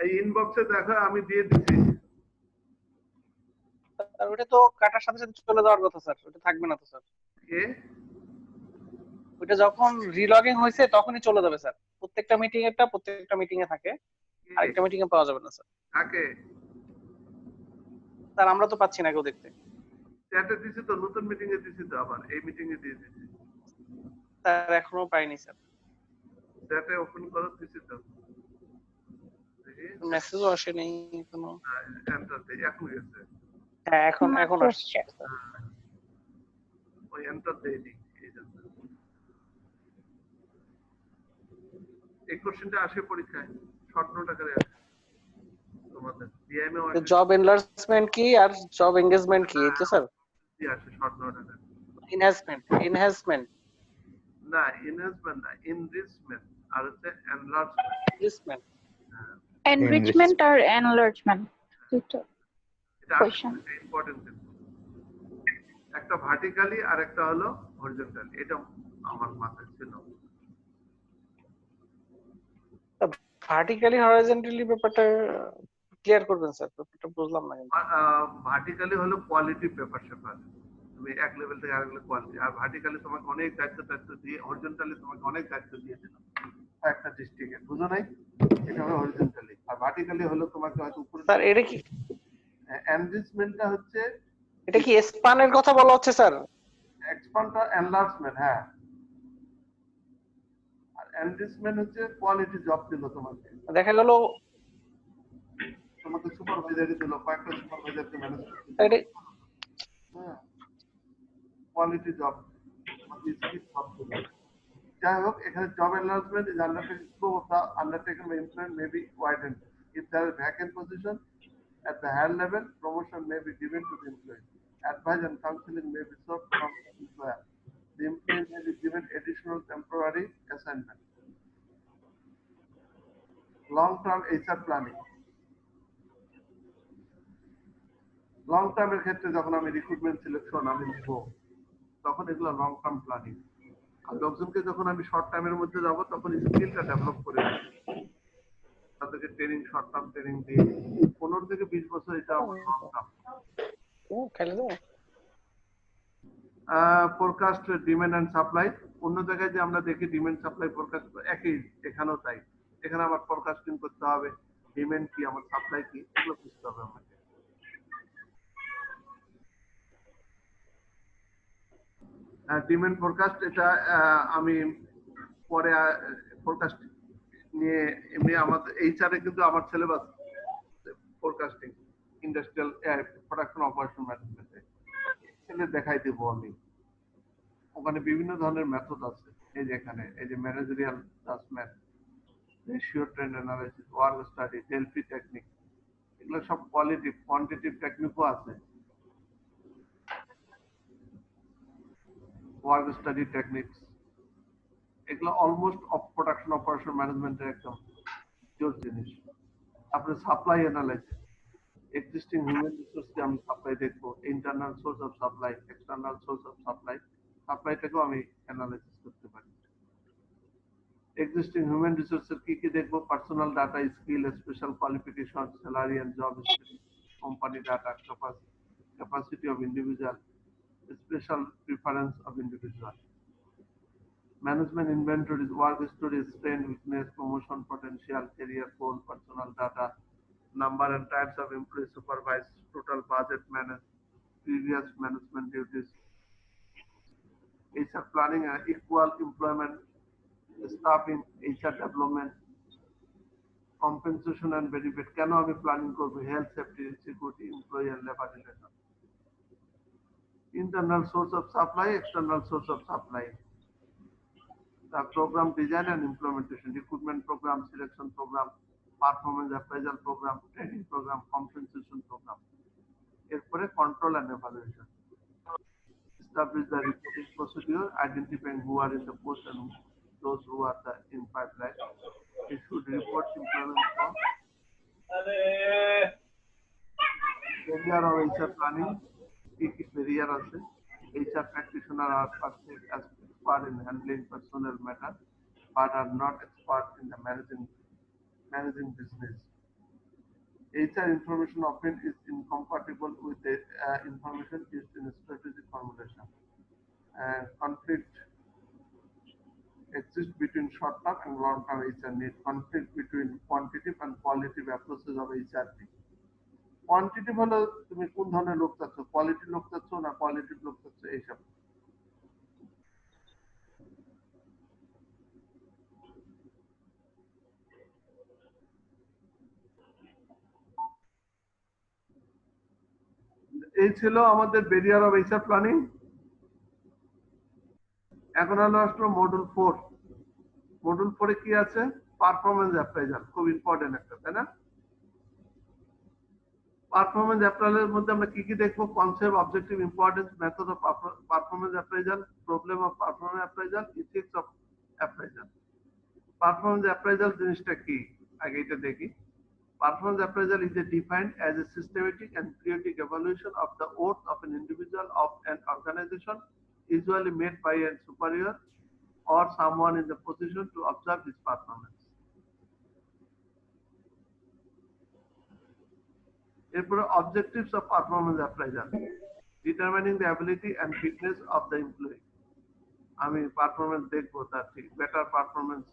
এই ইনবক্সে দেখো আমি দিয়ে দিচ্ছি। স্যার ওটা তো কাটার সাথে সাথে চলে যাওয়ার কথা স্যার, ওটা থাকবে না তো স্যার। কে ওটা যখন রিলগিং হয়েছে তখনই চলে যাবে স্যার। প্রত্যেকটা মিটিং এ থাকে, আরেকটা মিটিং এ পাওয়া যাবে না স্যার। কাকে স্যার আমরা তো পাচ্ছি না কেউ দেখতে। চ্যাটে দিছি তো, নতুন মিটিং এ দিছি তো, আবার এই মিটিং এ দিয়ে দিছি। স্যার এখনো পাইনি স্যার। চ্যাটে ওপেন করে দিছি তো, মেসেজও আসেনি এখনো। এন্টার দেই, এখন গেছে। হ্যাঁ এখন আসছে। ওই এন্টার দেই নি এই জন্য। এই কোশ্চেনটা আসে পরীক্ষায়, শর্ট নোট আকারে আসে তোমাদের ডিএমএ আসে। জব এনলার্জমেন্ট কি আর জব এনগেজমেন্ট কি, এই তো স্যার? কি আসে শর্ট নোট আকারে? এনহ্যান্সমেন্ট না, এনহ্যান্সমেন্ট না, এনরিচমেন্ট আর হচ্ছে এনলার্জমেন্ট। এনরিচমেন্ট আর এনলার্জমেন্ট দুটো এটা কোশ্চেন ইম্পর্টেন্ট। একটা ভার্টিক্যালি আর একটা হলো হরিজন্টালি, এটা আমার মাথায় ছিল। ভার্টিক্যালি হরাইজন্টালি ব্যাপারটা ক্লিয়ার করবেন স্যার, ব্যাপারটা বুঝলাম না কিন্তু। ভার্টিক্যালি হলো কোয়ালিটি পেপার সেপার, তুমি এক লেভেল থেকে আরেক লেভেল কোয়ালিটি। আর ভার্টিক্যালি তোমাকে অনেক দায়িত্ব দিয়ে, হরিজন্টালি তোমাকে অনেক দায়িত্ব দিয়ে দিল একটা ডিস্ট্রিক্টে, বুঝো নাই? এটা হলো হরিজন্টালি। আর ভার্টিক্যালি হলো তোমাকে হয়তো উপরে। স্যার এটা কি এনরিচমেন্টটা হচ্ছে, এটা কি স্পানের কথা বলা হচ্ছে স্যার? এক্সপান্ড আর এনলার্জমেন্ট, হ্যাঁ। আর এনরিচমেন্ট হচ্ছে কোয়ালিটি জব দিল তোমাকে, দেখা গেল তোমাকে সুপারভাইজারি দিল, কয়েকটা সুপারভাইজারকে ম্যানেজ করতে দিল। হ্যাঁ, কোয়ালিটি জব যাই হোক, এখানে job enlargement is undertaking scope of the undertaking by employer may be widened if there is vacant position at the higher level, promotion may be given to the employee. Advice and counseling may be sought from the employer. The employee may be given additional temporary assignment. Long-term HR planning. Long টার্মের ক্ষেত্রে যখন আমি recruitment selection আমি নিব, তখন এগুলো long term planning. আর লোকজনকে যখন আমি শর্ট টাইমের মধ্যে যাব, তখন স্কিলটা ডেভেলপ করে তাদেরকে ট্রেনিং, শর্ট টার্ম ট্রেনিং দিয়ে 15 থেকে 20 বছর, এটা আমার long term. Forecast demand and supply. অন্য জায়গায় যে আমরা দেখি ডিমান্ড সাপ্লাই ফোরকাস্ট একই, এখানেও তাই। এখানে আমার ফোরকাস্টিং করতে হবে, ডিমান্ড কি, আমার সাপ্লাই কি, এগুলো বুঝতে হবে আমাকে। ডিমান্ড ফোরকাস্ট, এটা আমি পরে ফোরকাস্ট নিয়ে এমনি আমাদের এইচআর এ কিন্তু আমার syllabus forecasting, industrial production operation ম্যানেজমেন্টে সেটা দেখাই দেব আমি। ওখানে বিভিন্ন ধরনের মেথড আছে, এই যে এখানে এই যে managerial assessment, ratio trend analysis, work study, Delphi technique, এগুলো সব কোয়ালিটিভ কোয়ান্টিটিভ টেকনিকও আছে। ওয়ার্ক স্টাডি টেকনিক্স, এগুলো অলমোস্ট অফ প্রোডাকশন অপারেশন ম্যানেজমেন্টের একদম জোর জিনিস। তারপরে সাপ্লাই অ্যানালাইসিস, এক্সিস্টিং হিউম্যান রিসোর্সকে আমি সাপ্লাই দেখবো, internal source of supply, external source of supply, সাপ্লাইটাকেও আমি অ্যানালাইসিস করতে পারি। এক্সিস্টিং হিউম্যান রিসোর্সের কি দেখবো, personal data, skill, special qualification, salary and job history, company data, capacity of individual, special preference of individual. Management inventories, work stories, strength, weakness, promotion potential, career goal, personal data, number and types of employees supervised, total budget managed, previous management duties. HR planning and equal employment, staffing, HR development, compensation and benefit. কেন আমি planning করব? Health, safety, security, employee and labour relation. Internal source of supply, external source of supply. The program design and implementation, recruitment program, selection program, performance appraisal program, training program, compensation program. এরপরে control and evaluation. Establish the reporting procedure, identifying who are in the post and those who are in pipeline. It should report employment from failure of HR planning. কি failure আছে? HR practitioner are perceived as expert in handling personnel matters, but are not expert in the managing business. HR information often is incompatible with the information used in strategic formulation. Conflict exists between short-term and long-term HR need. Conflict between quantitative and qualitative approaches of HRT. Quantitative হলো তুমি কোন ধরনের লোক চাচ্ছ, quality লোক চাচ্ছ না qualitative লোক চাচ্ছ, এইসব। এই ছিল আমাদের ব্যারিয়ার অফ এইচআর প্ল্যানিং। এখন হলো আসলো মডিউল 4। মডিউল 4 এ কি আছে? পারফরম্যান্স অ্যাপ্রাইজাল, খুব ইম্পর্টেন্ট একটা, তাই না? পারফরম্যান্স অ্যাপ্রাইজালের মধ্যে আমরা কি কি দেখবো? Concept, objective, importance, method of performance appraisal, problem of performance appraisal, ethics of appraisal. Performance appraisal জিনিসটা কি আগে এটা দেখি। Performance appraisal is defined as a systematic and periodic evaluation of the worth of an individual of an organization, usually made by a superior or someone in the position to observe his performance. Therefore, objectives of performance appraisal: determining the ability and fitness of the employee. I mean, performance dekho tar thik, better performance,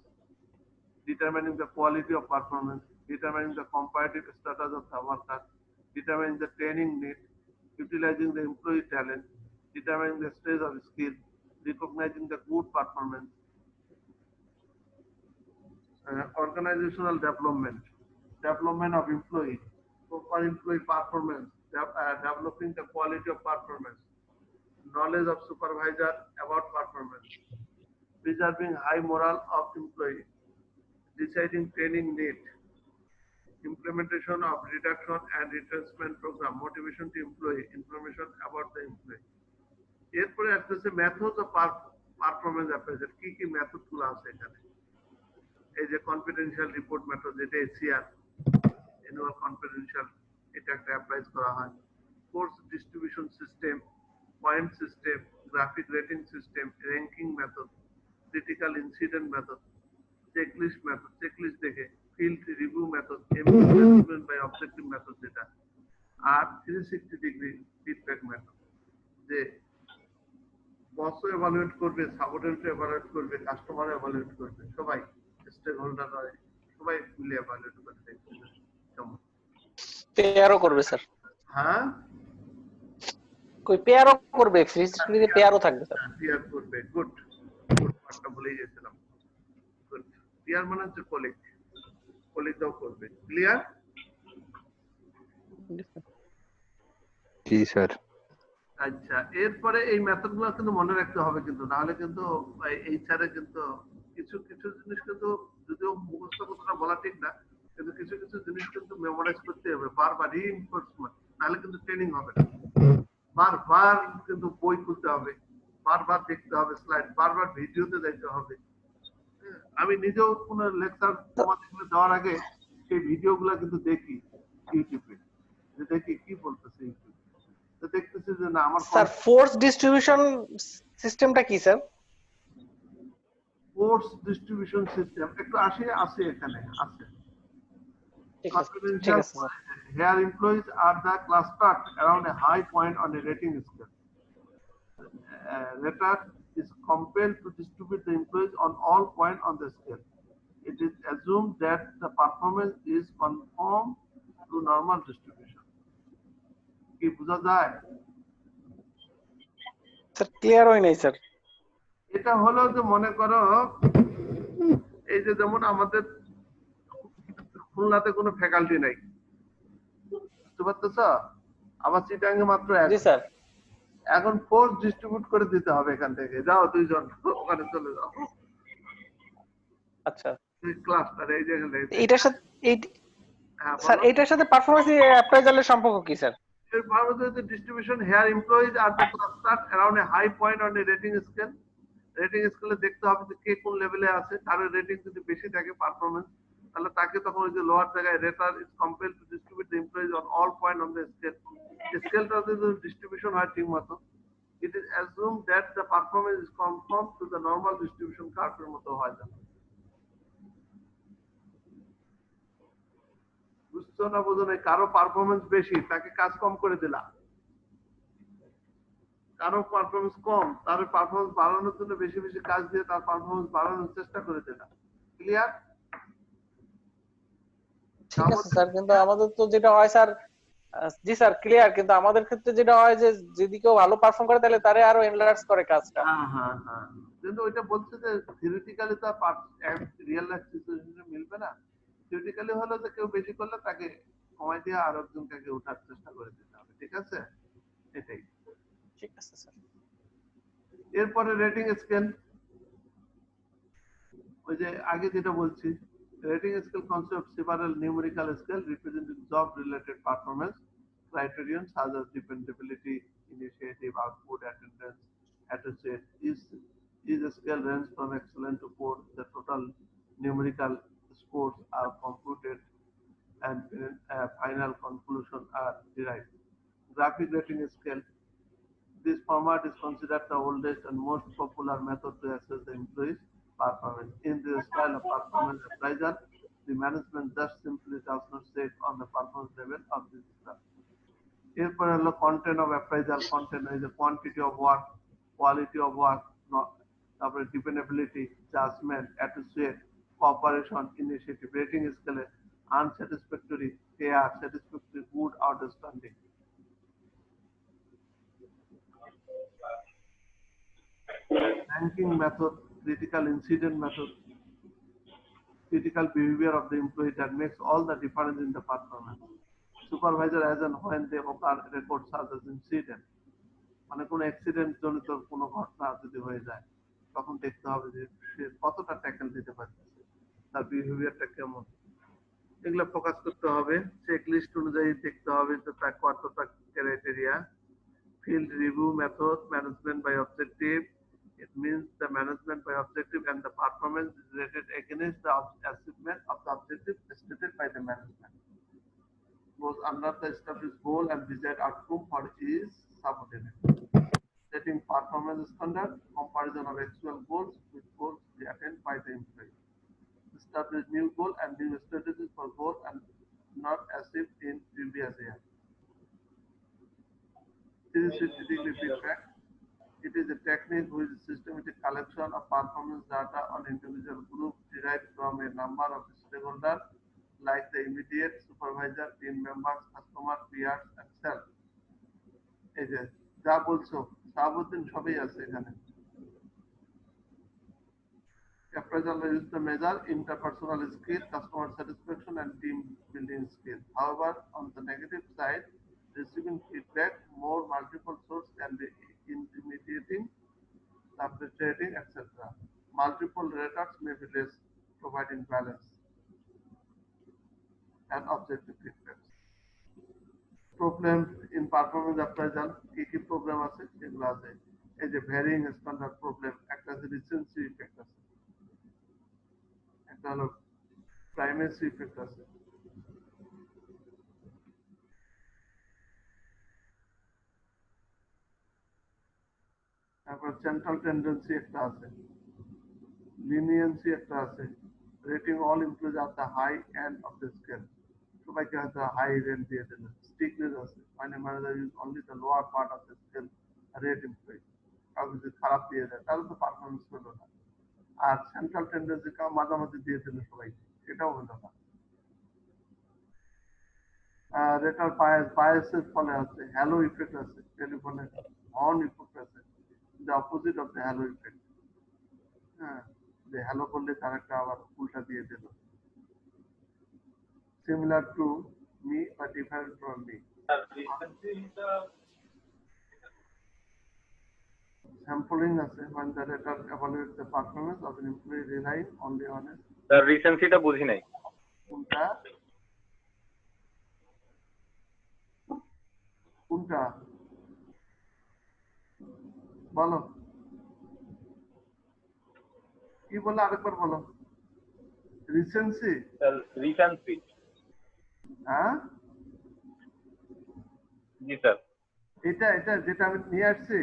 determining the quality of performance, determining the comparative status of the worker, determining the training need, utilizing the employee talent, determining the stage of skill, recognizing the good performance, organizational development, development of employee, proper employee performance, developing the quality of performance, knowledge of supervisor about performance, preserving high morale of employee, deciding training need, implementation of reduction and retrenchment program, motivation to employee, information about the employee. এরপরে আসছে methods of performance appraisal. কি কি method গুলো আছে এখানে? এই যে confidential report method, যেটা এসিআর, অ্যানুয়াল কনফিডেন্সিয়াল, এটা একটা অ্যাপ্লাই করা হয়। Forced distribution system, point system, graphic rating system, ranking method, critical incident method, checklist method, checklist দেখে, field review method, employment by objective method যেটা, আর 360 ডিগ্রি ফিডব্যাক মেথড, যে বসও এভালুয়েট করবে, সাবঅর্ডিনেট এভালুয়েট করবে, কাস্টমার এভালুয়েট করবে, সবাই stake holder হয়, সবাই মিলে এভালুয়েট করবে। কেমন পেয়ারও করবে স্যার? হ্যাঁ, কই পেয়ারও করবে, ফ্রিজে পেয়ারও থাকবে স্যার। পেয়ার করবে, গুড, পার্টটা ভুলেই গেছিলাম। গুড, পেয়ার মানে হচ্ছে কলিগ, কলিগও করবে। ক্লিয়ার? জি স্যার। আচ্ছা, এরপরে এই মেথডগুলো কিন্তু মনে রাখতে হবে, কিন্তু নাহলে কিন্তু এইচআর এ কিন্তু কিছু কিছু জিনিস কিন্তু, যদিও মুখস্থ কথাটা বলা ঠিক না, কিন্তু কিছু কিছু জিনিস কিন্তু মেমোরাইজ করতে হবে বারবার, রিইনফোর্সমেন্ট, নাহলে কিন্তু ট্রেনিং হবে না। বারবার কিন্তু বই খুলতে হবে, বারবার দেখতে হবে স্লাইড, বারবার ভিডিওতে দেখতে হবে। আমি নিজেও কোনো লেকচার তোমাদের দেওয়ার আগে সেই ভিডিওগুলো কিন্তু দেখি ইউটিউবে, যে দেখি কি বলতেছে ইউটিউবে, তো দেখতেছি যে না আমার স্যার ফোর্স ডিস্ট্রিবিউশন সিস্টেমটা কি স্যার? ফোর্স ডিস্ট্রিবিউশন সিস্টেম একটু আছে এখানে আছে। ঠিক আছে sir. Here employees are the clustered around a high point on a rating scale. Rater is compelled to distribute the employees on all points on the scale. It is assumed that the performance is conform to normal distribution. কি বোঝা যায়? Sir clear হয় নাই sir. এটা হলো যে মনে করো এই যে যেমন আমাদের খুলনাতে কোনো ফ্যাকাল্টি নাই, বুঝতে পারতেছ? আবার চিটাঙ্গে মাত্র এক। জি স্যার। এখন ফোর্স ডিস্ট্রিবিউট করে দিতে হবে এখান থেকে, যাও দুইজন ওখানে চলে যাও। আচ্ছা, ক্লাস্টার এই যে এটার সাথে স্যার এটার সাথে পারফরম্যান্স অ্যাপ্রাইজালের সম্পর্ক কি sir? Performance distribution, here employees are the clustered around a high point on a rating scale. Rating স্কেলে দেখতে হবে যে কে কোন লেভেলে আছে, তার রেটিং যদি বেশি থাকে পারফরম্যান্স, তাহলে তাকে তখন ওই যে লোয়ার জায়গায় rater is compelled to distribute the employees on all point on the scale. স্কেলটা যদি ডিস্ট্রিবিউশন হয় ঠিক মতো, it is assume that the performance is conform to the normal distribution কার্ভের মতো হয় যাবে। বুঝছো? বুঝছো না বুঝো না, কারো পারফরমেন্স বেশি তাকে কাজ কম করে দিলা, কারো পারফরমেন্স কম তার পারফরমেন্স বাড়ানোর জন্য বেশি বেশি কাজ দিয়ে তার পারফরমেন্স বাড়ানোর চেষ্টা করে দিলাম। ক্লিয়ার? ঠিক আছে স্যার, কিন্তু আমাদের তো যেটা হয় স্যার, জি স্যার ক্লিয়ার, কিন্তু আমাদের ক্ষেত্রে যেটা হয় যে যদি কেউ ভালো পারফর্ম করে তাহলে তারে আরো এনলার্জ করে কাজটা। হ্যাঁ হ্যাঁ হ্যাঁ, কিন্তু ওইটা বলছে যে থিওরিটিক্যালি তো রিয়েল লাইফ সিচুয়েশনে মিলবে না। থিওরিটিক্যালি হলো যে কেউ বেশি করলে তাকে কমাই দিয়ে আর একজনকে ওঠার চেষ্টা করে দিতে হবে, ঠিক আছে? এটাই। ঠিক আছে স্যার। এরপরে রেটিং স্কেল, ওই যে আগে যেটা বলছি, rating scale concept several numerical scale representing job related performance criterion such as dependability, initiative, output, attendance, etc. Each scale range from excellent to poor. The total numerical scores are computed and final conclusion are derived. Graphic rating scale. This format is considered the oldest and most popular method to assess the employee's performance. In this style of performance appraisal, the management just simply does not set on the performance level of the staff. এরপরে হলো content of appraisal. Content এই যে quantity of work, quality of work, তারপরে dependability, judgement, attitude, cooperation, initiative. Rating স্কেলে unsatisfactory, fair, satisfactory, good, outstanding. Ranking method, critical incident method, critical behavior of the employee that makes all the difference in the performance. Supervisor as and when they occur record such as incident, মানে কোনো accident জনিত কোনো ঘটনা যদি হয়ে যায় তখন দেখতে হবে যে সে কতটা ট্যাকেল দিতে পারতেছে, তার বিহেভিয়ারটা কেমন, এগুলো ফোকাস করতে হবে। চেক লিস্ট অনুযায়ী দেখতে হবে যে তার কতটা criteria. Field review method, management by objective. It means the management by objective and the performance is rated against the achievement of the objective stated by the management. Goes under the established goal and desired outcome for each subordinate. Setting performance standard, comparison of actual goals with goals attained by the employee. Establish new goal and new strategies for goal and not achieved in previous year. 360-degree feedback. It is a technique with systematic collection of performance data on individual group derived from a number of stakeholders like the immediate supervisor, team members, customer, peers, and self. এই যে যা বলছো সাবুদ্দিন সবই আছে এখানে। Appraisal is the measure interpersonal skill, customer satisfaction, and team building skill. However, on the negative side, receiving feedback, more multiple sources can be intimidating, subtracting, etc. Multiple raters may be less, providing balance and objective feedback. Problem in performance appraisal, কি problem আছে এগুলো আছে। এই যে varying standard problem, একটা আছে রিসেন্সি effect আছে, একটা হলো প্রাইমেসি ইফেক্ট আছে। তারপর সেন্ট্রাল টেন্ডেন্সি একটা আছে, লিনিয়েন্সি একটা আছে, rating all employees of the high end of the scale, সবাইকে হয়তো হাই রেট দিয়ে দিলেন। স্টিকনেস আছে, মানে manager use only the lower part of the scale rate employee, কাউকে যদি খারাপ দিয়ে দেয় তাহলে তো পারফরমেন্স হলো না। আর সেন্ট্রাল টেন্ডেন্সি কাউ মাঝামাঝি দিয়ে দিলে সবাইকে, সেটাও হলো না। রেটার বায়াসের ফলে আছে হ্যালো ইফেক্ট আছে, টেলিফোনে হর্ন ইফেক্ট আছে, the opposite of the halo effect. যে হ্যালো করলে তার একটা আবার উল্টা দিয়ে দিল। Similar to me but different from me. Sampling আছে, when the rater evaluates the performance of an employee relying only on it. Sir রিসেন্সিটা বুঝি নাই। কোনটা কোনটা বলো, কি বলে আরেকবার বলো। রিসেন্সি, রিসেন্সি, হ্যাঁ জি স্যার। এটা এটা যেটা আমি নিয়ে আসছি,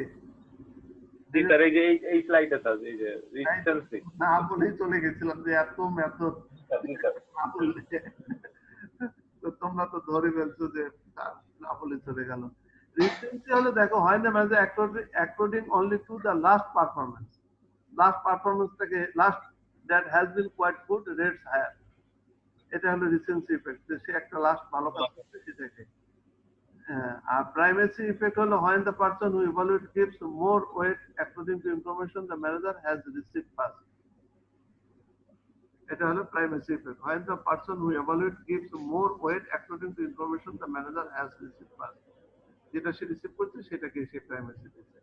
জি স্যার, এই যে এই স্লাইডে স্যার, এই যে রিসেন্সি না বলেই চলে গেছিলাম যে এত মেথড। জি স্যার। তো তোমরা তো ধরে ফেলছো যে না বলে চলে গেল। রিসেন্সি হলে দেখো হয় না manager according only to the last performance, last পারফরমেন্সটাকে last that has been quite good rates higher, এটা হলো রিসেন্সি ইফেক্ট, যে সে একটা লাস্ট ভালো কাজ করছে সেটাকে। আর প্রাইমেসি ইফেক্ট হলো when the person who evaluates gives more weight according to information the manager has received first, এটা হলো primacy effect, when the person who evaluates gives more weight according to information the manager has received first, যেটা সে receive করছে সেটাকে সে primacy দিচ্ছে।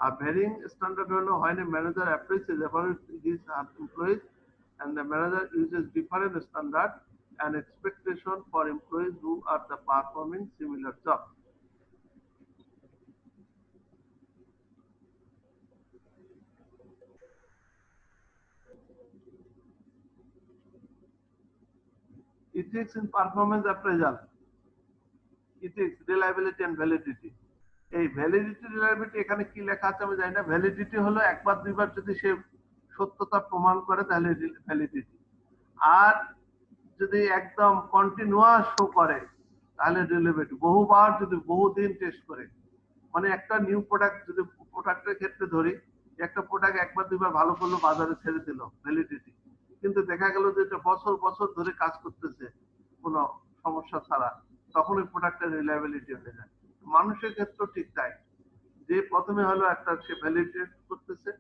আর varying standard হলো when a manager appraises evaluates his employees and the manager uses different standard and expectation for employees who are the performing similar jobs. Ethics in performance appraisal, ethics, reliability and validity. এই validity reliability এখানে কি লেখা আছে আমি জানি না। Validity হলো একবার দুইবার যদি সে সত্যতা প্রমাণ করে তাহলে ভ্যালিডিটি, আর যদি একদম কন্টিনিউয়াস শো করে তাহলে রিলেভেন্ট, বহুবার যদি বহুদিন টেস্ট করে, মানে একটা নিউ প্রোডাক্ট যদি প্রোডাক্টের ক্ষেত্রে ধরি, একটা প্রোডাক্ট একবার দুইবার ভালো করলো বাজারে ছেড়ে দিল ভ্যালিডিটি, কিন্তু দেখা গেল যে এটা বছর বছর ধরে কাজ করতেছে কোনো সমস্যা ছাড়া, তখন ওই প্রোডাক্টের রিলায়েবিলিটি হয়ে যায়। মানুষের ক্ষেত্রেও ঠিক তাই, যে প্রথমে হলো একটা সে ভ্যালিডেট করতেছে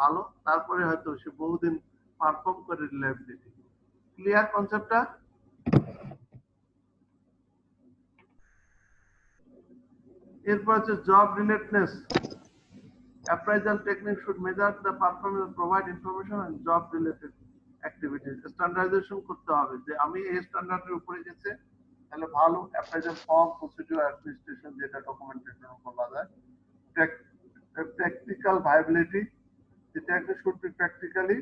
ভালো, তারপরে হয়তো সে বহুদিন পারফর্ম করে রিলায়েবিলিটি। ক্লিয়ার কনসেপ্টটা? এরপর হচ্ছে job রিলেটেডনেস। Appraisal technique should measure the performance, provide information and job related activities. Standardization করতে হবে যে আমি এই স্ট্যান্ডার্ডের উপরে গেছে তাহলে ভালো অ্যাপ্রাইজাল ফর্ম, প্রসিডিউর, অ্যাডমিনিস্ট্রেশন যেটা ডকুমেন্টেশন বলা যায়। Practical viability, the technique should be practically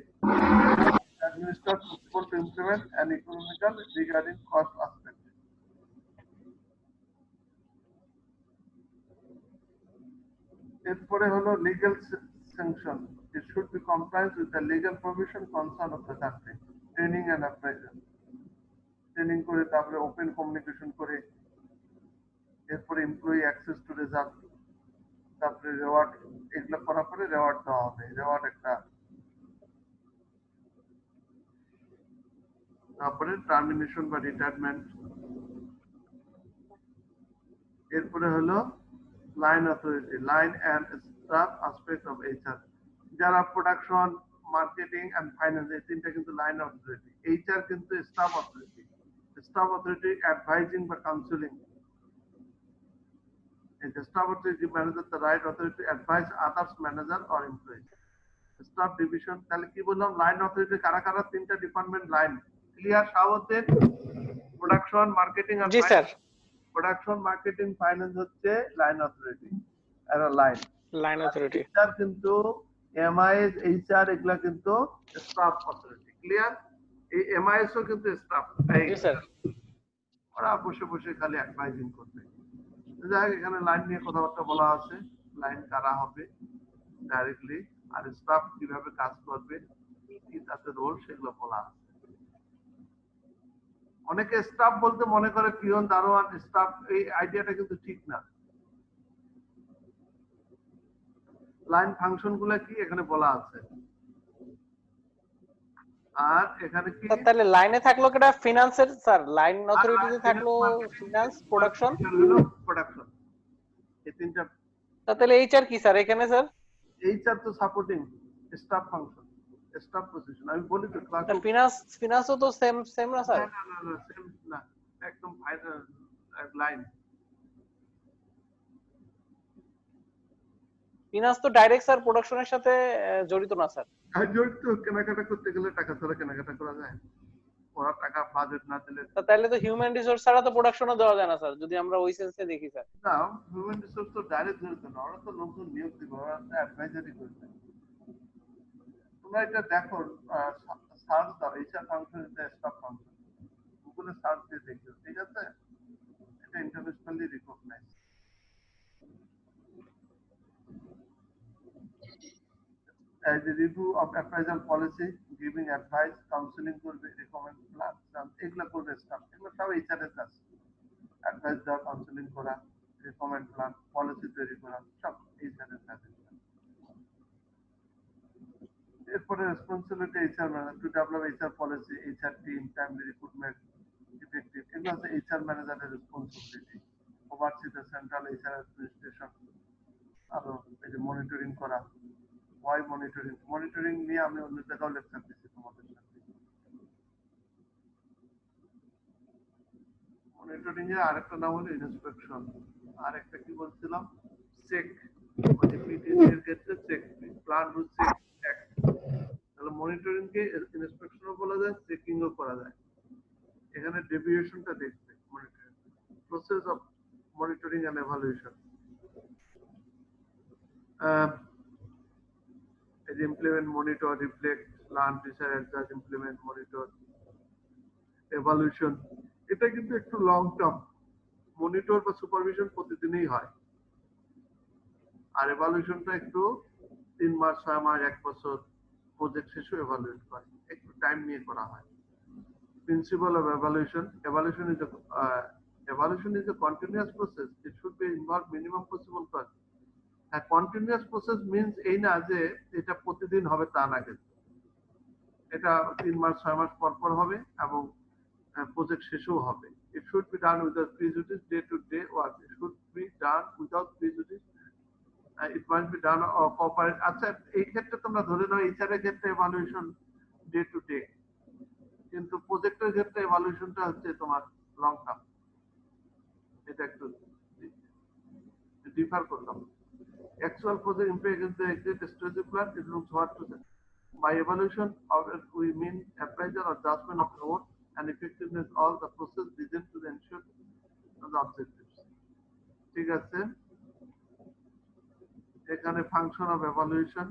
administered, possible to implement and economical regarding cost aspect. এরপরে হলো legal sanction, it should be compliant with the legal provision concern of the country. Training and appraisal, training করে তারপরে open communication করে, এরপরে employee access to result, তারপরে reward, এগুলো করার পরে রেওয়ার্ড দেওয়া হবে, রেওয়ার্ড একটা, তারপরে টার্মিনেশন বা রিটায়ারমেন্ট। এরপরে হলো line authority, line and staff aspect of HR, যারা প্রোডাকশন, মার্কেটিং এন্ড ফাইন্যান্স, এই তিনটা কিন্তু লাইন অথরিটি। এইচআর কিন্তু staff authority, staff authority advising বা counselling. The staff authority manager the right authority to advise others manager or employees. Staff division, তাহলে কি বললাম, line authority কারা কারা? তিনটা department line. Clear Shahabuddin? Production, marketing আর জি স্যার। প্রোডাকশন, মার্কেটিং, ফাইন্যান্স হচ্ছে লাইন অথরিটি, এরা লাইন। Line authority. এইচআর কিন্তু এমআইএস, এইচআর এগুলা কিন্তু স্টাফ অথরিটি। ক্লিয়ার? এই এমআইএস ও কিন্তু স্টাফ। জি স্যার। ওরা বসে বসে খালি অ্যাডভাইজিং করবে। যাই হোক, এখানে লাইন নিয়ে কথাবার্তা বলা আছে, লাইন কারা হবে ডাইরেক্টলি, আর স্টাফ কিভাবে কাজ করবে, কি তাতে রোল, সেগুলো বলা আছে। অনেকে স্টাফ বলতে মনে করে পিয়ন, দারোয়ান, স্টাফ, এই আইডিয়াটা কিন্তু ঠিক না। লাইন ফাংশন গুলা কি এখানে বলা আছে। আর এখানে কি তাহলে লাইনে থাকলো কেটা? ফিনান্সের স্যার, লাইন অথরিটিতে থাকলো ফিনান্স, প্রোডাকশন, প্রোডাকশন, এই তিনটা। তাহলে এইচআর কি স্যার এখানে? স্যার এইচআর তো supporting staff function, staff position. আমি বলি তো ক্লাস, ফিনান্সও তো সেম না স্যার? না সেম না, একদম ফাইনাল লাইন। ফিনান্স তো ডাইরেক্ট স্যার প্রোডাকশনের সাথে জড়িত না স্যার? আর জড়িত, কেনাকাটা করতে গেলে টাকা ছাড়া কেনাকাটা করা যায়? ওরা টাকা বাজেট না দিলে। তাহলে তো হিউম্যান রিসোর্স ছাড়া তো প্রোডাকশনও দেওয়া যায় না স্যার, যদি আমরা ওই সেন্সে দেখি স্যার। না, হিউম্যান রিসোর্স তো ডাইরেক্ট জড়িত না, ওরা তো লোকজন নিয়োগ দিবে, ওরা অ্যাডভাইজারি করবে। তোমরা এটা দেখো, সার্চ দাও এইচআর ফাংশন, এটা স্টাফ ফাংশন, গুগলে সার্চ দিয়ে দেখো, ঠিক আছে? এটা internationally recognised. As the review of appraisal policy, giving advice, counseling করবে, recommend plans, এগুলা করবে স্টাফ, এগুলো সব এইচআর এর কাজ। অ্যাডভাইস দেওয়া, কাউন্সিলিং করা, রিকমেন্ড প্ল্যান, পলিসি তৈরি করা, সব এইচআর এর কাজ। এরপরে responsibility HR manager to develop HR policy, HR team, timely recruitment, effective, এগুলো হচ্ছে এইচআর ম্যানেজারের responsibility. Oversee the central HR administration, আরো এই যে মনিটরিং করা। ওয়াই মনিটরিং, মনিটরিং নিয়ে আমি অন্য জায়গাও লেকচার দিচ্ছি তোমাদের সাথে। মনিটরিং এর আরেকটা নাম হলো ইন্সপেকশন, আরেকটা কি বলছিলাম, চেক, মানে পিটিসি এর ক্ষেত্রে check, plan to check act. তাহলে মনিটরিং কে ইন্সপেকশনও বলা যায়, চেকিংও করা যায়। এখানে ডেভিয়েশনটা দেখবে monitoring process of monitoring and evaluation. implement, monitor, reflect, learn, decide, adjust, implement, monitor, evaluation, এটা কিন্তু একটু লং টার্ম। মনিটর বা সুপারভিশন প্রতিদিনই হয়, আর এভালুয়েশনটা একটু 3 মাস, 6 মাস, 1 বছর, প্রজেক্ট শেষে এভালুয়েট করে, একটু টাইম নিয়ে করা হয়। Principal of evaluation, evaluation is a continuous process, it should be involve minimum possible cost. Continuous process means এই না যে এটা প্রতিদিন হবে তা না, কিন্তু এটা 3 মাস 6 মাস পর পর হবে এবং প্রজেক্ট শেষও হবে। It should be done without prejudice, day to day work, it should be done without prejudice, it must be done cooperate. আচ্ছা, এই ক্ষেত্রে তোমরা ধরে নাও এইচআর এর ক্ষেত্রে এভালুয়েশন ডে টু ডে, কিন্তু প্রজেক্টের ক্ষেত্রে এভালুয়েশনটা হচ্ছে তোমার লং টার্ম। এটা একটু ডিফার করলাম। Actual project impact is the exit strategy plan. It looks what to say. By evaluation of it, we mean appraisal or judgment of the work and effectiveness all the process designed to ensure the objectives. ঠিক আছে, এখানে function of evaluation,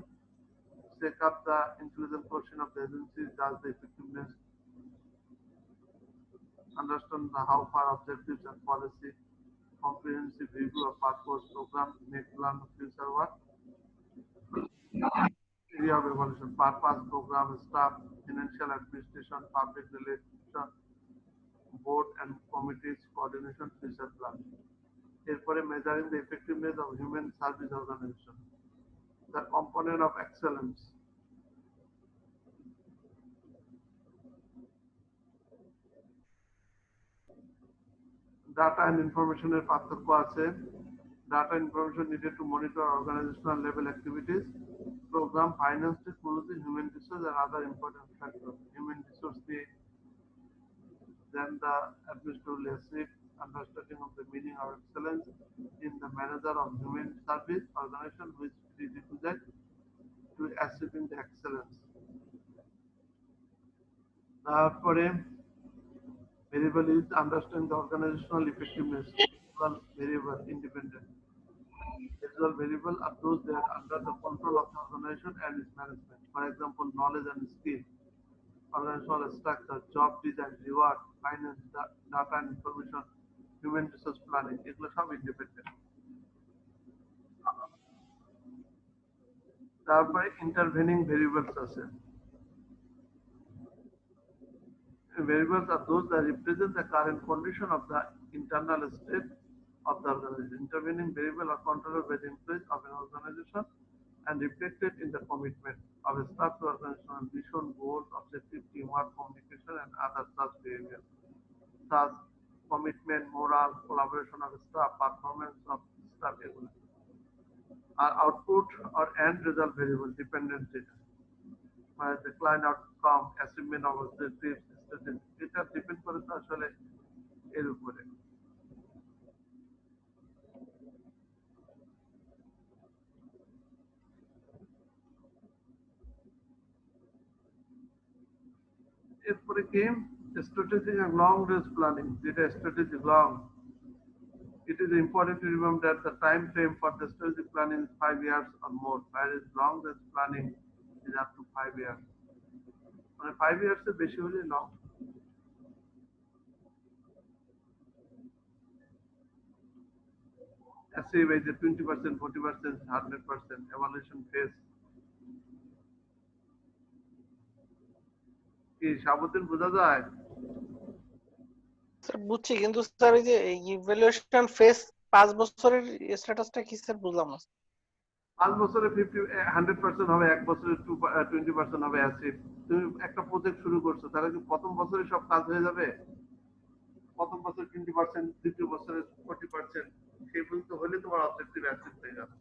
check up the intelligent portion of the agency, judge the effectiveness, understand the how far objectives and policy, comprehensive review of purpose, program, make plan of future work. Area of evaluation, purpose, program, staff, financial administration, public relation, board and committees, coordination, future plan. Therefore, measuring the effectiveness of human service organization, the component of excellence. Data and information এর পার্থক্য আছে। Data information needed to monitor organizational level activities, program, finance, technology, human resource, and other important factors. Human resource, then the administrative leadership, understanding of the meaning of excellence in the manager of human service organization, which prerequisite to achieving the excellence. তারপরে variable is understand the organizational effectiveness. Variable independent. Visual variable are those that are under the control of the organization and its management. For example, knowledge and skill, organizational structure, job design, reward, finance, data and information, human resource planning, এগুলো সব independent. তারপরে intervening variables আছে। Variables are those that represent the current condition of the internal state of the organization. Intervening variables are controlled by the employees of an organization and reflected in the commitment of a staff to organizational vision, goals, objective, teamwork, communication, and other such behaviors. Thus, commitment, morale, collaboration of staff, performance of staff, are output or end result variable dependent data. The client outcome, achievement of objectives, এটা depend করে তো আসলে এর উপরে। এরপরে কি strategic and long range planning, যেটা strategic long, it is important to remember that the time frame for the strategic planning is 5 years or more, whereas long range planning is up to 5 years. মানে 5 years এর বেশি হলে long। Achieve এই যে 20%, 40%, 100% evaluation phase। কি সাবধান বোঝা যায়? স্যার বুঝছি, কিন্তু স্যার এই যে ইভ্যালুয়েশন ফেজ 5 বছরের স্ট্যাটাসটা কি স্যার বুঝলাম না। 5 বছরে 100% হবে, 1 বছরে 20% হবে অ্যাসিড। তুমি একটা প্রজেক্ট শুরু করছো, তাহলে কি প্রথম বছরে সব কাজ হয়ে যাবে? প্রথম বছর 20%, দ্বিতীয় বছরে 40%, সেই পর্যন্ত হলে তোমার অবজেক্টিভ অ্যাচিভ হয়ে যাবে।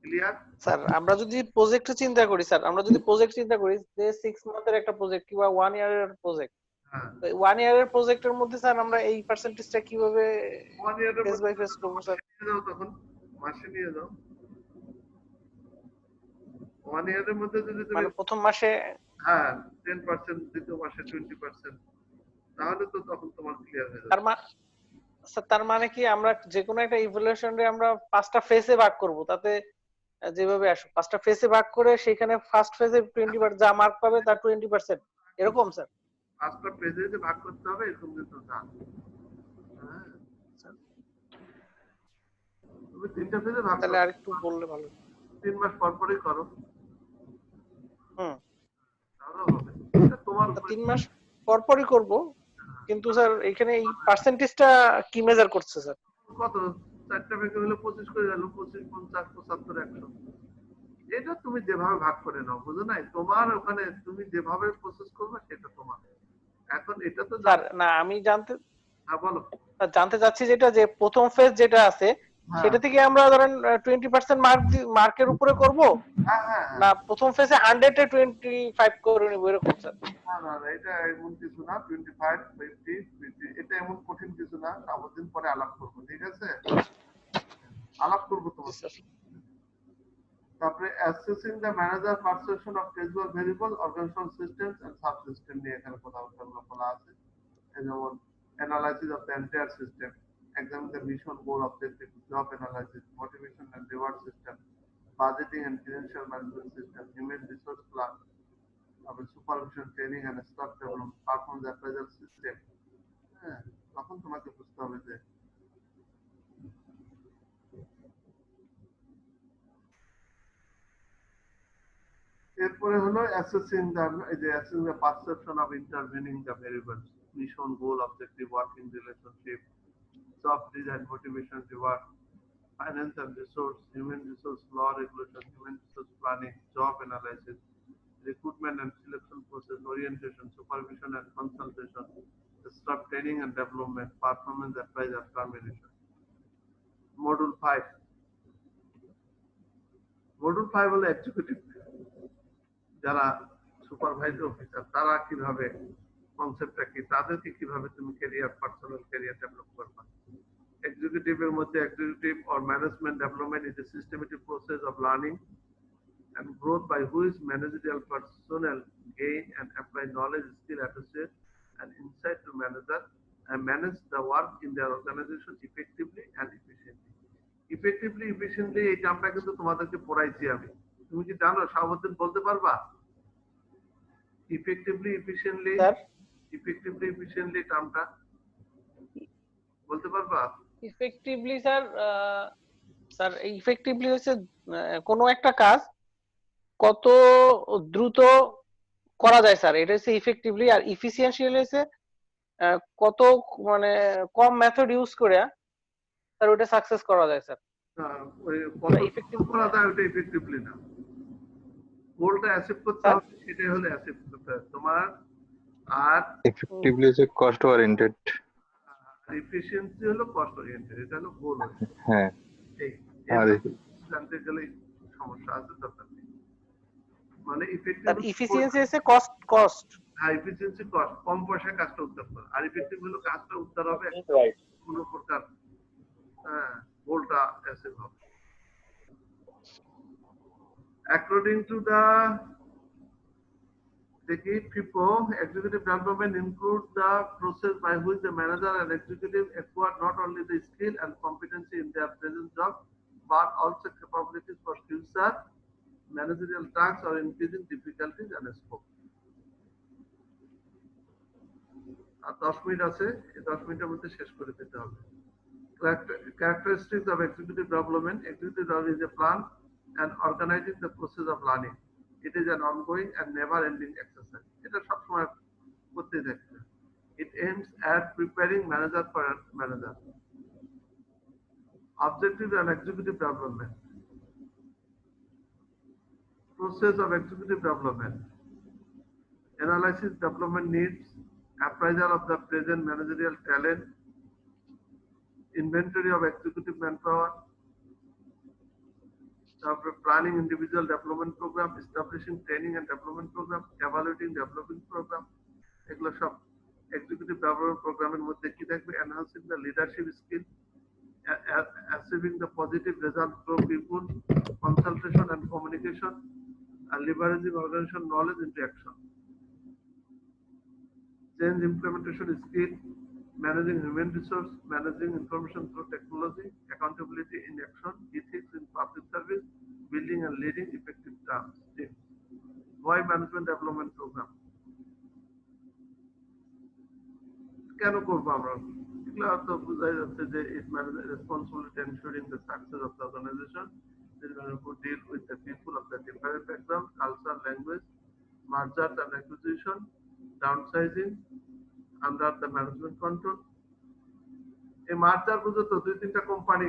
ক্লিয়ার? স্যার আমরা যদি প্রজেক্ট চিন্তা করি, স্যার আমরা যদি প্রজেক্ট চিন্তা করি যে 6 মান্থের একটা প্রজেক্ট কিংবা 1 ইয়ারের প্রজেক্ট, হ্যাঁ, তো 1 ইয়ারের প্রজেক্টের মধ্যে স্যার আমরা এই পার্সেন্টেজটা কিভাবে 1 ইয়ারের ফেজ মধ্যে বাই ফেজ করবো স্যার? নিয়ে যাও, তখন মাসে নিয়ে যাও। 1 ইয়ারের মধ্যে যদি তুমি, মানে প্রথম মাসে, হ্যাঁ, 10%, দ্বিতীয় মাসে 20%, তাহলে তো তখন তোমার ক্লিয়ার হয়ে তার যাবে। স্যার তার মানে কি আমরা যে কোনো একটা ইভ্যালুয়েশন রে আমরা 5টা ফেজে ভাগ করব, তাতে যেভাবে আসুক 5টা ফেজে ভাগ করে সেখানে ফার্স্ট ফেজে 20% যা মার্ক পাবে তার 20%, এরকম স্যার? 5টা পেজে যে ভাগ করতে হবে এরকম কিন্তু না। হ্যাঁ, তুমি 3টা পেজে ভাগ তাহলে করো, আরেকটু বললে ভালো। 3 মাস পর পরই করো, হুম। তাহলেও হবে। এটা তোমার উপরে। 3 মাস পর পরই করব, কিন্তু স্যার এখানে এই পার্সেন্টেজটা কি মেজার করছে স্যার? কত 4টা পেজে হলে 25 করে গেল, 25, 50, 75, 100। এটা তুমি যেভাবে ভাগ করে নাও, বুঝো নাই? তোমার ওখানে তুমি যেভাবে প্রসেস করবে সেটা তোমার। এখন এটা তো স্যার না, আমি হ্যাঁ, বলো। জানতে চাচ্ছি যেটা, যে প্রথম ফেজ যেটা আছে হ্যাঁ, সেটা থেকে আমরা ধরেন 20% মার্কের উপরে করব, হ্যাঁ, হ্যাঁ, হ্যাঁ। না প্রথম ফেজে 100 এ 25 করে নিব, এরকম স্যার? না, না, না, এটা এমন কিছু না। 25, 50, 50, এটা এমন কঠিন কিছু না। সাবধান পরে আলাপ করবো, ঠিক আছে? আলাপ করবো জি তোমার স্যার। সাথে। তারপরে assessing the manager perception of casual variable, organisation systems and sub system নিয়ে এখানে কথা বলা আছে। যেমন analysis of the entire system, examine the mission, goal, objective, job analysis, motivation and reward system, budgeting and financial management system, human resource plan, supervision, training and staff development, performance appraisal system। হ্যাঁ, তখন তোমাকে বুঝতে হবে যে এরপরে হলো assessing the perception of intervening the variables, mission, goal, objective, working relationship, job design, motivation, reward, finance and resource, human resource law regulation, human resource planning, job analysis, recruitment and selection process, orientation, supervision and consultation, staff training and development, performance appraisal, termination. Module 5. Module 5 হলো executive, যারা supervisor officer, তারা কিভাবে, কনসেপ্টটা কি, তাদেরকে কিভাবে তুমি personal career develop করবা। Executive মধ্যে executive or management development is a systematic process of learning and growth by which managerial personnel gain and apply knowledge, skill, associate, and insight to manager and manage the work in their organization effectively and efficiently. Effectively, efficiently এই টার্মটা কিন্তু তোমাদেরকে পড়াইছি আমি। তুমি কি জানো? সাবধান বলতে পারবা? Effectively, efficiently, sir effectively, efficiently টার্মটা বলতে পারবা? ইফেক্টিভলি স্যার, স্যার ইফেক্টিভলি হচ্ছে কোনো একটা কাজ কত দ্রুত করা যায় স্যার, এটা হচ্ছে ইফেক্টিভলি। আর ইফিসিয়েন্সিয়াল হচ্ছে কত মানে কম মেথড ইউজ করে স্যার ওটা সাকসেস করা যায় স্যার। ওই কত ইফেক্টিভ করা যায় ওটা ইফেক্টিভলি না। গোলটা অ্যাচিভ করতে স্যার, হবে, সেটাই হলো অ্যাচিভ করতে হবে তোমার। আর effectively is a cost oriented। Efficiency হলো কস্ট ওরিয়েন্টেড, এটা হলো গোল। হ্যাঁ, এই আর জানতে গেলে সমস্যা আছে, দরকার নেই। মানে ইফেক্টিভ, স্যার ইফিসিয়েন্সি হচ্ছে কস্ট। হ্যাঁ, এফিসিয়েন্সি কস্ট, কম পয়সায় কাজটা উদ্ধার করা। আর ইফেক্টিভ হলো কাজটা উদ্ধার হবে, রাইট। কোনো প্রকার গোলটা অ্যাচিভ হবে। According to the FIFO, executive development includes the process by which the manager and executive acquire not only the skill and competency in their present job, but also capabilities for future managerial tasks or increasing difficulties and scope. আর 10 minute আছে, এই 10 মিনিটের মধ্যে শেষ করে দিতে হবে। Characteristics of executive development. Executive development is a plan and organizing the process of learning. It is an ongoing and never-ending exercise. এটা সবসময় করতে থাকবে। It aims at preparing manager for manager. Objective and executive development. Process of executive development. Analysis development needs, appraisal of the present managerial talent, inventory of executive manpower, planning individual development program, establishing training and development program, evaluating development program, এগুলো সব executive development প্রোগ্রামের মধ্যে কি থাকবে? Enhancing the leadership skill, achieving the positive result through people, consultation and communication, and leveraging organizational knowledge into action. Change implementation skill, managing human resource, managing information through technology, accountability in action, ethics in public service, building and leading effective teams. Why management development program? কেন করবো আমরা? এগুলো তো বোঝাই যাচ্ছে যে it manages responsibility ensuring the success of the organization. This will deal with the people of the different background, culture, language, mergers and acquisition, downsizing under the management control. এই মার্জার বুঝো তো 2-3টা কোম্পানি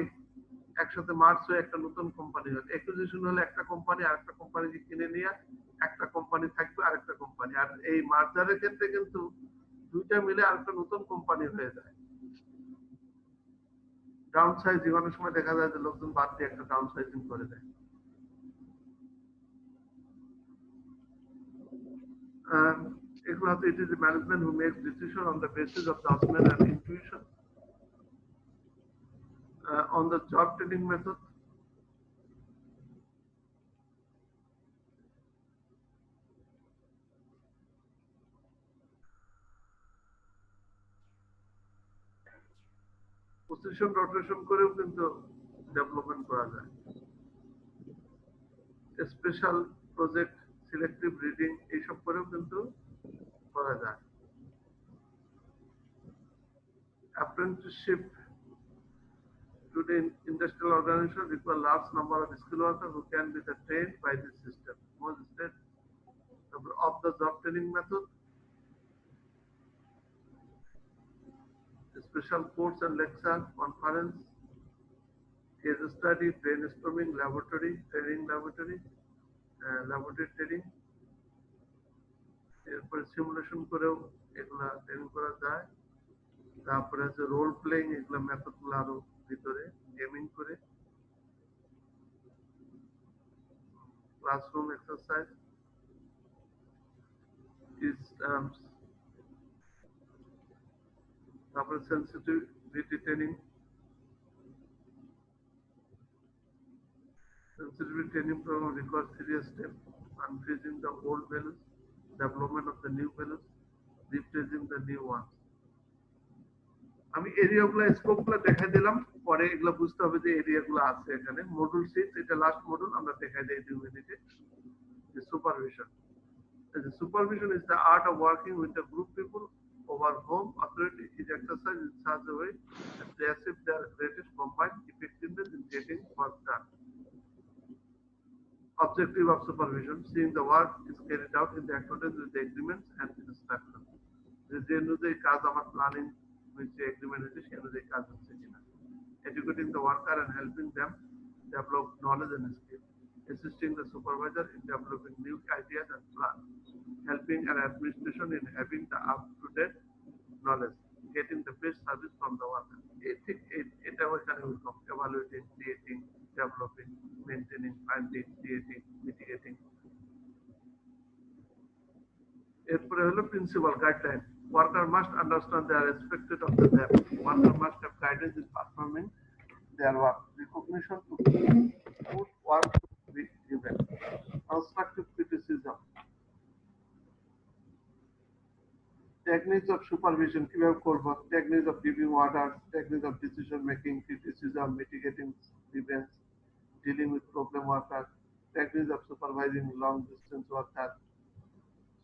একসাথে মার্জ হয়ে একটা নতুন company হয়। Acquisition হলে একটা কোম্পানি আরেকটা কোম্পানিকে কিনে নিয়ে একটা কোম্পানি থাকবে আরেকটা কোম্পানি। আর এই মার্জারের ক্ষেত্রে কিন্তু দুইটা মিলে আরেকটা নতুন কোম্পানি হয়ে যায়। ডাউন সাইজিং অনেক সময় দেখা যায় যে লোকজন বাদ দিয়ে একটা ডাউন সাইজিং করে দেয়। এগুলো হচ্ছে it is the management who makes decision on the basis of judgment and intuition. On the job training method, position rotation করেও কিন্তু ডেভেলপমেন্ট করা যায়। স্পেশাল প্রজেক্ট, সিলেক্টিভ রিডিং এইসব করেও কিন্তু করা যায়। Apprenticeship to the industrial organization require large number of skilled workers who can be trained by this system. Most states of the job training method, special course and lecture, conference, case study, brainstorming, laboratory training, laboratory training, এরপরে simulation করেও এগুলা training করা যায়। তারপরে আছে role playing, এগুলা মেথডগুলো আরো ভিতরে গেমিং করে, ক্লাসরুম এক্সারসাইজ, তারপরে sensitivity training, sensitivity training program requires serious steps, unfreezing the old values, development of the new values, replacing the new ones. আমি এরিয়াগুলো স্কোপগুলো দেখাই দিলাম, পরে এগুলো বুঝতে হবে যে এরিয়াগুলো আছে এখানে। মডিউল 6, এটা লাস্ট মডিউল, আমরা দেখাই দিই 2 মিনিটে। The supervision. The supervision is the art of working with the group people over whom authority is exercised in such a way that they achieve their greatest combined effectiveness in getting work done. Objective of supervision: seeing the work is carried out in the accordance with the agreements and instructions. যে অনুযায়ী কাজ আমার planning হয়েছে, agreement হয়েছে, সে অনুযায়ী কাজ হচ্ছে কিনা। Educating the worker and helping them develop knowledge and skill. Assisting the supervisor in developing new ideas and plans. Helping an administration in having the up-to-date knowledge. Getting the best service from the worker. এটা ওইখানে উইলকাম, evaluating, creating, developing, maintaining, finding, creating, mitigating. এরপরে হলো principal guideline. Worker must understand they are expected of them. Worker must have guidance in performing their work. Recognition to good work to be given. Constructive criticism. Techniques of supervision, কিভাবে করব? Techniques of giving orders, techniques of decision making, criticism, mitigating grievance, dealing with problem workers, techniques of supervising long distance workers.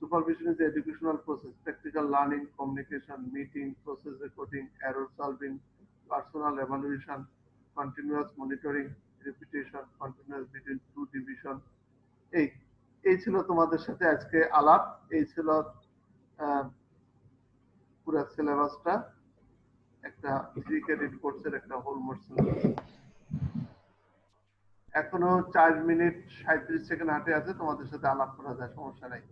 Supervision is the educational process, practical learning, communication, meeting, process recording, error solving, personal evaluation, continuous monitoring, repetition, continuous between two division. এই ছিল তোমাদের সাথে আজকে আলাপ, এই ছিল পুরো সিলেবাসটা, একটা 3 ক্রেডিট কোর্সের একটা হোল মোট সিলেবাস। এখনো 4 মিনিট 37 সেকেন্ড হাতে আছে, তোমাদের সাথে আলাপ করা যায়, সমস্যা নাই।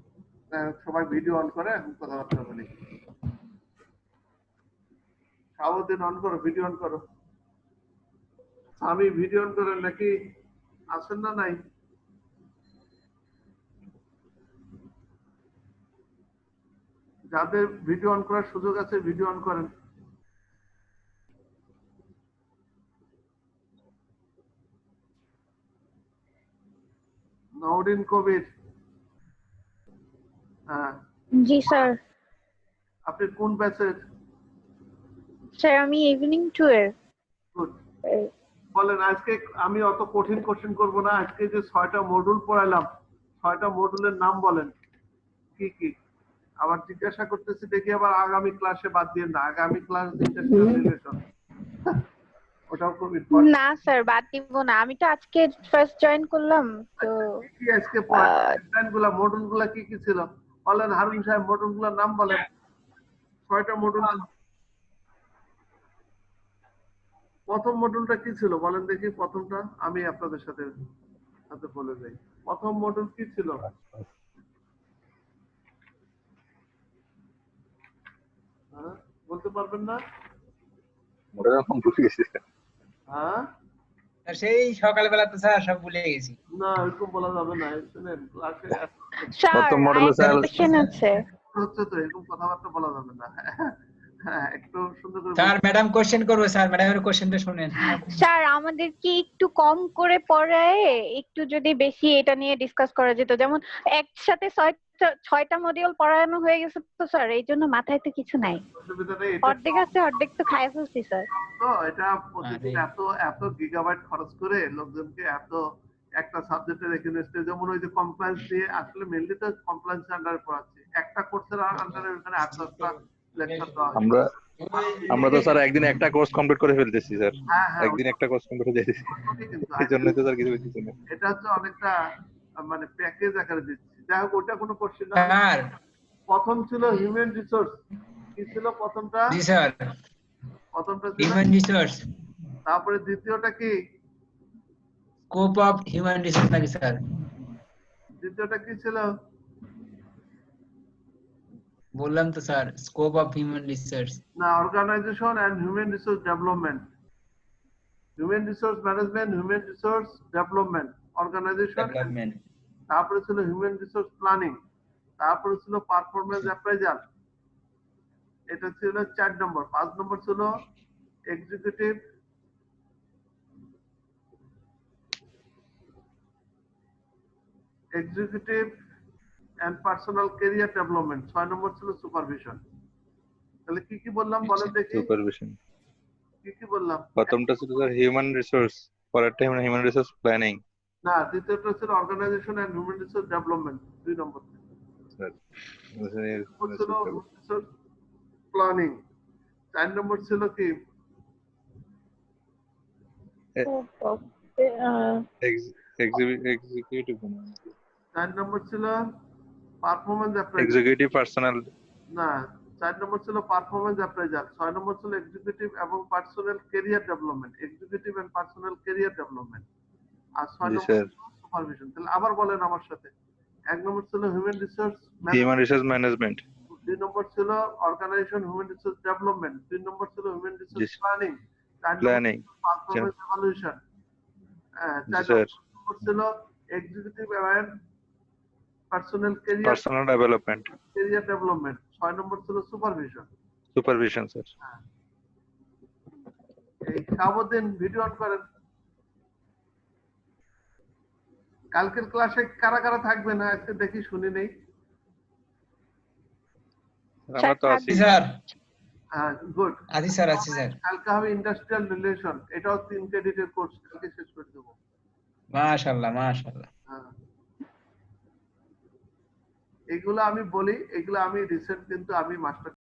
সবাই ভিডিও অন করে এখন কথাবার্তা বলি। সাবধান অন করো, ভিডিও অন করো। আমি ভিডিও অন করেন নাকি আছেন না নাই? যাদের ভিডিও অন করার সুযোগ আছে ভিডিও অন করেন। নওরিন কবির, হ্যাঁ, জি স্যার। আপনি কোন ব্যাচের? স্যার আমি ইভিনিং 2 এর। Good. বলেন, আজকে আমি অত কঠিন কোশ্চেন করব না। আজকে যে 6টা মডিউল পড়াইলাম, 6টা মডিউলের নাম বলেন কি কি। আবার জিজ্ঞাসা করতেছি দেখি আবার আগামী ক্লাসে বাদ দিয়ে না। আগামী ক্লাস ইন্ডাস্ট্রিয়াল রিলেশন, ওটাও খুব ইম্পর্টেন্ট। না স্যার বাদ দিব না, আমি তো আজকে ফার্স্ট জয়েন করলাম তো। কি আজকে পড়াগুলা মডিউলগুলা কি কি ছিল বলেন হারুন সাহেব, মডিউলগুলোর নাম বলেন। 6টা মডিউল। প্রথম মডিউলটা কি ছিল বলেন দেখি, প্রথমটা আমি আপনাদের সাথে বলে যাই। প্রথম মডিউল কি ছিল? হ্যাঁ, বলতে পারবেন না? ওটা এখন ভুলে গেছি। হ্যাঁ, সেই সকালবেলা তো স্যার সব ভুলে গেছি। না এরকম বলা যাবে না। শুনেন ক্লাসে স্যার প্রথম মডেলে আরেকটা স্যার কোশ্চেন আছে। হচ্ছে তো এরকম কথাবার্তা বলা যাবে না। হ্যাঁ, একটু সুন্দর করে স্যার ম্যাডাম কোশ্চেন করবে, স্যার ম্যাডামের কোশ্চেনটা শুনেন। স্যার আমাদের কি একটু কম করে পড়ায় একটু যদি বেশি এটা নিয়ে ডিসকাস করা যেত, যেমন একসাথে 6টা মডিউল পড়ানো হয়ে গেছে তো স্যার, এই জন্য মাথায় তো কিছু নাই। অসুবিধা নেই। অর্ধেক আছে, অর্ধেক তো খাই ফেলছি স্যার। তো এটা প্রতিদিন এত গিগাবাইট খরচ করে লোকজনকে এত একটা সাবজেক্টের এগেইনস্টে, যেমন ওই যে কমপ্লায়েন্স দিয়ে, আসলে মেইনলি তো কমপ্লায়েন্স আন্ডারে পড়াচ্ছি। একটা কোর্সের আন্ডারে ওখানে 8-10টা লেকচার দেওয়া হয়। আমরা তো স্যার একদিন একটা কোর্স কমপ্লিট করে ফেলতেছি স্যার। হ্যাঁ হ্যাঁ, একদিন একটা কোর্স কমপ্লিট হয়ে যাইতেছে। কিন্তু এই জন্যই তো স্যার কিছু বুঝতেছি না। এটা হচ্ছে অনেকটা মানে প্যাকেজ আকারে দিচ্ছি। যাই হোক, ওটা কোনো কোশ্চেন না। স্যার প্রথম ছিল হিউম্যান রিসোর্স। কি ছিল প্রথমটা? জি স্যার, প্রথমটা ছিল। Human resource. তারপরে দ্বিতীয়টা কি? স্কোপ অফ হিউম্যান রিসোর্স নাকি স্যার? দ্বিতীয়টা কি ছিল? বললাম তো sir, scope of human resource. না, organisation and human resource development. Human resource management, human resource development, organisation. Development. তারপরে ছিল হিউম্যান রিসোর্স প্ল্যানিং। তারপরে ছিল পারফরম্যান্স অ্যাপ্রাইজাল। এটা ছিল 4 নম্বর। 5 নম্বর ছিল executive and personal career development. 6 number ছিল সুপারভিশন। তাহলে কি কি বললাম বলেন দেখি, সুপারভিশন। কি কি বললাম? প্রথমটা ছিল স্যার হিউম্যান রিসোর্স, পরেরটা হিউম্যান রিসোর্স প্ল্যানিং। না, দ্বিতীয়টা ছিল organisation and human resource development. 2 number sir ছিল রিসোর্স প্ল্যানিং। 4 নম্বর ছিল কি? এক্সিকিউটিভ 4 নম্বর ছিল পারফরম্যান্স অ্যাপ্রাইজাল। Executive personal. না, 4 নম্বর ছিল পারফরম্যান্স অ্যাপ্রাইজাল। 6 নম্বর ছিল এক্সিকিউটিভ এবং personal career development. Executive and personal career development. আর 6 জি নম্বর স্যার। সুপারভিশন। তাহলে আবার বলেন আমার সাথে। 1 নম্বর ছিল হিউম্যান রিসোর্স ম্যানেজমেন্ট। 2 নম্বর ছিল organisation human resource development. 3 number ছিল human resource planning. 4 planning. Number performance evaluation. 4 sir. Number ছিল executive and personal personal development. Career development. 6 number ছিল সুপারভিশন। Supervision sir. এই সাবধান ভিডিও অন করেন। কালকের ক্লাসে কারা কারা থাকবে না আজকে দেখি, শুনি নেই। আমরা তো আছি স্যার। হ্যাঁ, গুড। আছি স্যার, আছি স্যার। কালকে হবে ইন্ডাস্ট্রিয়াল রিলেশন। এটাও 3 ক্রেডিটের কোর্স, কালকে শেষ করে দেবো। মাশাআল্লাহ, মাশাআল্লাহ। হ্যাঁ, এগুলো আমি বলি, এগুলো আমি রিসেন্ট কিন্তু আমি মাস্টার